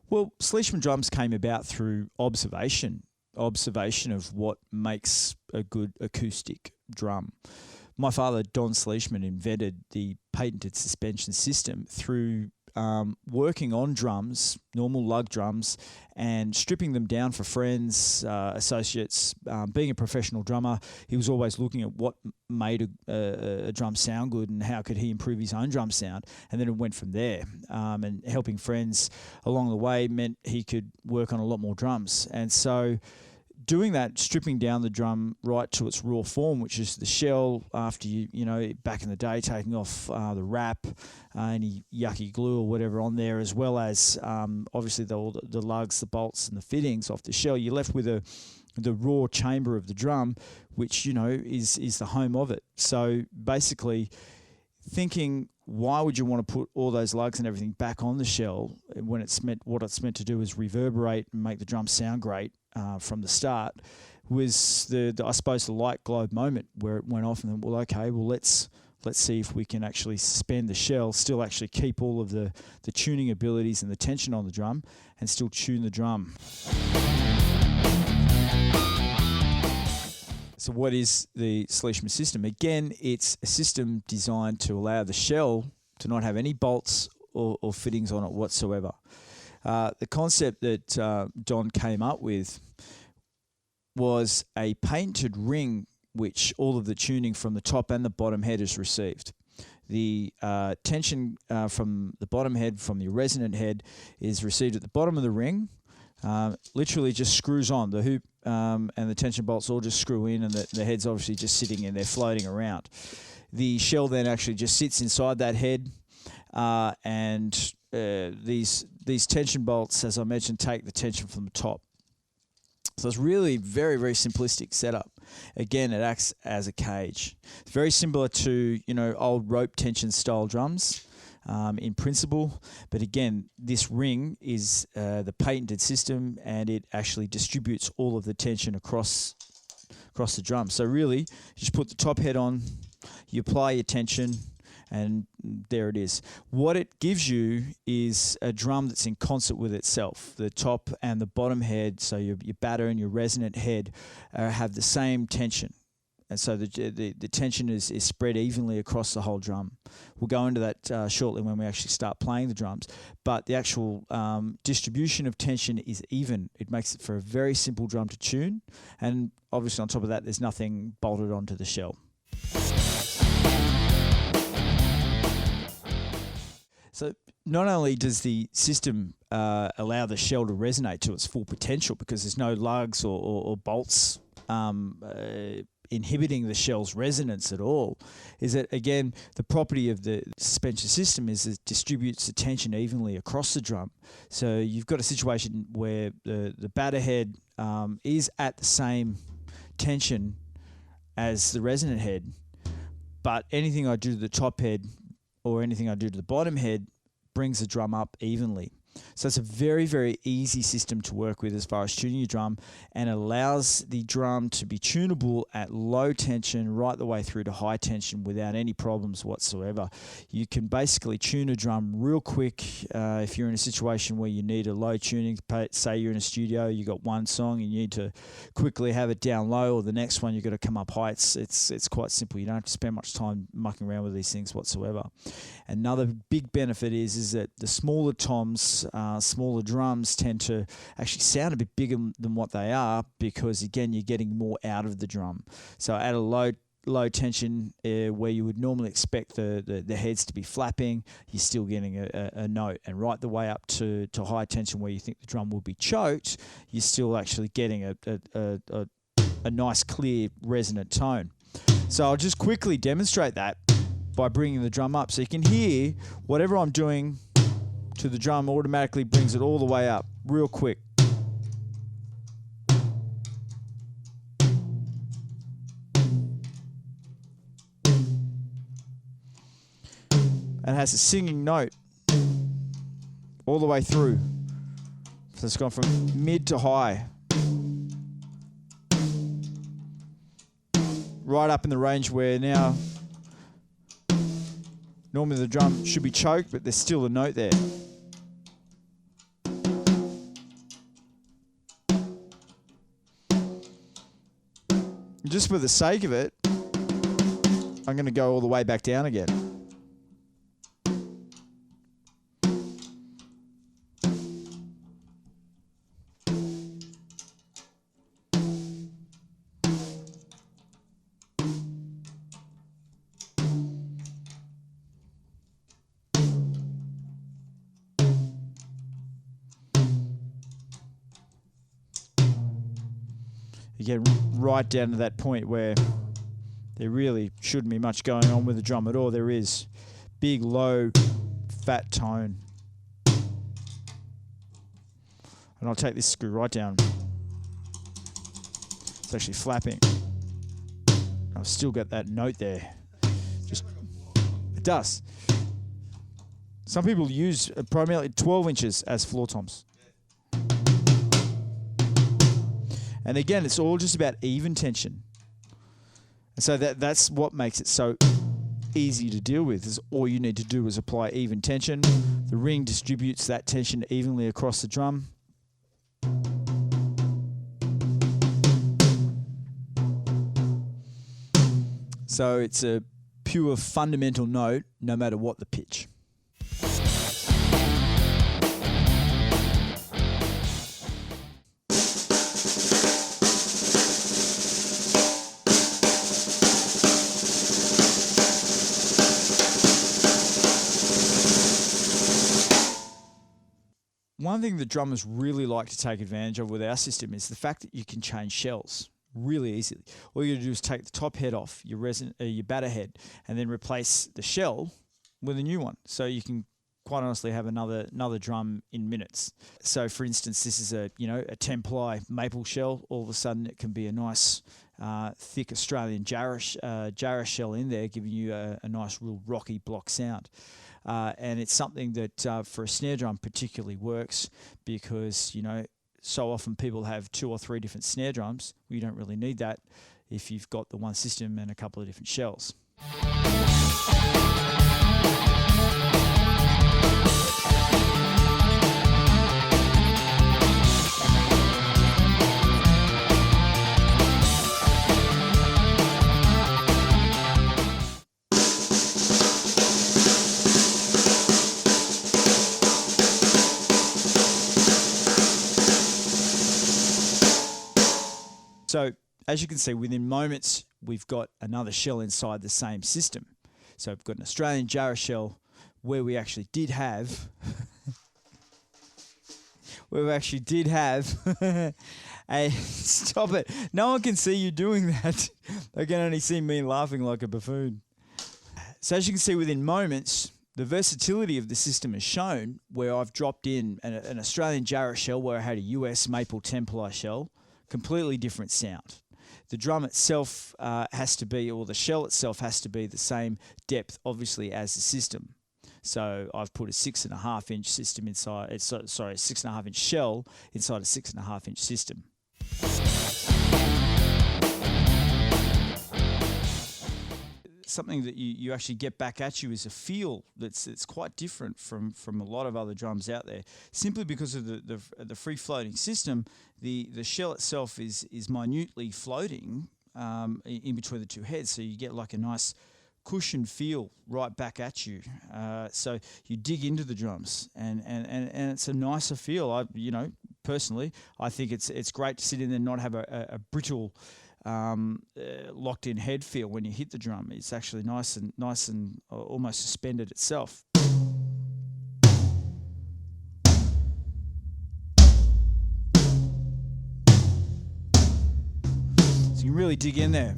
Well, Sleishman drums came about through observation of what makes a good acoustic drum. My father, Don Sleishman, invented the patented suspension system through working on drums, normal lug drums, and stripping them down for friends, associates. Being a professional drummer, he was always looking at what made a drum sound good and how could he improve his own drum sound. And then it went from there. And helping friends along the way meant he could work on a lot more drums. And so doing that, stripping down the drum right to its raw form, which is the shell, after you know, back in the day, taking off the wrap, any yucky glue or whatever on there, as well as obviously the lugs, the bolts and the fittings off the shell, you're left with the raw chamber of the drum, which, you know, is the home of it. So basically thinking, why would you want to put all those lugs and everything back on the shell when what it's meant to do is reverberate and make the drum sound great from the start, was I suppose the light globe moment where it went off and then, well, okay, well, let's see if we can actually suspend the shell, still actually keep all of the tuning abilities and the tension on the drum and still tune the drum. So what is the Sleishman system? Again, it's a system designed to allow the shell to not have any bolts or fittings on it whatsoever. The concept that Don came up with was a painted ring which all of the tuning from the top and the bottom head is received. The tension from the bottom head, from the resonant head, is received at the bottom of the ring. Literally just screws on. The hoop and the tension bolts all just screw in, and the head's obviously just sitting in there floating around. The shell then actually just sits inside that head, and these tension bolts, as I mentioned, take the tension from the top. So it's really very, very simplistic setup. Again, it acts as a cage. It's very similar to, you know, old rope tension style drums in principle, but again, this ring is the patented system, and it actually distributes all of the tension across the drum. So really, you just put the top head on, you apply your tension, and there it is. What it gives you is a drum that's in concert with itself. The top and the bottom head, so your batter and your resonant head, have the same tension. And so the tension is spread evenly across the whole drum. We'll go into that shortly when we actually start playing the drums. But the actual distribution of tension is even. It makes it for a very simple drum to tune. And obviously on top of that, there's nothing bolted onto the shell. So not only does the system allow the shell to resonate to its full potential, because there's no lugs or bolts inhibiting the shell's resonance at all, is that, again, the property of the suspension system is it distributes the tension evenly across the drum. So you've got a situation where the batter head is at the same tension as the resonant head, but anything I do to the top head or anything I do to the bottom head brings the drum up evenly. So it's a very, very easy system to work with as far as tuning your drum, and allows the drum to be tunable at low tension right the way through to high tension without any problems whatsoever. You can basically tune a drum real quick if you're in a situation where you need a low tuning. Say you're in a studio, you got one song and you need to quickly have it down low, or the next one you've got to come up high. It's quite simple. You don't have to spend much time mucking around with these things whatsoever. Another big benefit is that the smaller toms, smaller drums tend to actually sound a bit bigger than what they are, because again, you're getting more out of the drum. So at a low tension where you would normally expect the heads to be flapping, you're still getting a note, and right the way up to high tension where you think the drum will be choked, you're still actually getting a nice clear resonant tone. So I'll just quickly demonstrate that by bringing the drum up, so you can hear whatever I'm doing to the drum automatically brings it all the way up real quick. And has a singing note all the way through. So it's gone from mid to high. Right up in the range where now normally the drum should be choked, but there's still a note there. just for the sake of it, I'm going to go all the way back down again. You get right down to that point where there really shouldn't be much going on with the drum at all. There is big, low, fat tone. And I'll take this screw right down. It's actually flapping. I've still got that note there. Just, it does. Some people use primarily 12 inches as floor toms. And again, it's all just about even tension. And so that's what makes it so easy to deal with, is all you need to do is apply even tension. The ring distributes that tension evenly across the drum. So it's a pure fundamental note, no matter what the pitch. One thing that drummers really like to take advantage of with our system is the fact that you can change shells really easily. All you got to do is take the top head off your batter head and then replace the shell with a new one. So you can quite honestly have another drum in minutes. So for instance, this is a 10-ply maple shell. All of a sudden it can be a nice thick Australian jarrah shell in there, giving you a nice real rocky block sound. And it's something that for a snare drum particularly works because, so often people have 2 or 3 different snare drums. You don't really need that if you've got the one system and a couple of different shells. So as you can see, within moments, we've got another shell inside the same system. So we've got an Australian jarrah shell where we actually did have a stop it. No one can see you doing that. They can only see me laughing like a buffoon. So as you can see, within moments, the versatility of the system is shown where I've dropped in an Australian jarrah shell where I had a US maple 10-ply shell. Completely different sound. The drum itself the shell itself has to be the same depth, obviously, as the system. So I've put a 6.5-inch system inside. 6.5-inch shell inside a 6.5-inch system. Something that you actually get back at you is a feel that's quite different from a lot of other drums out there. Simply because of the free floating system, the shell itself is minutely floating in between the two heads, so you get like a nice cushion feel right back at you. So you dig into the drums, and it's a nicer feel. Personally, I think it's great to sit in there and not have a brittle, locked-in head feel when you hit the drum. It's actually nice and almost suspended itself. So you can really dig in there.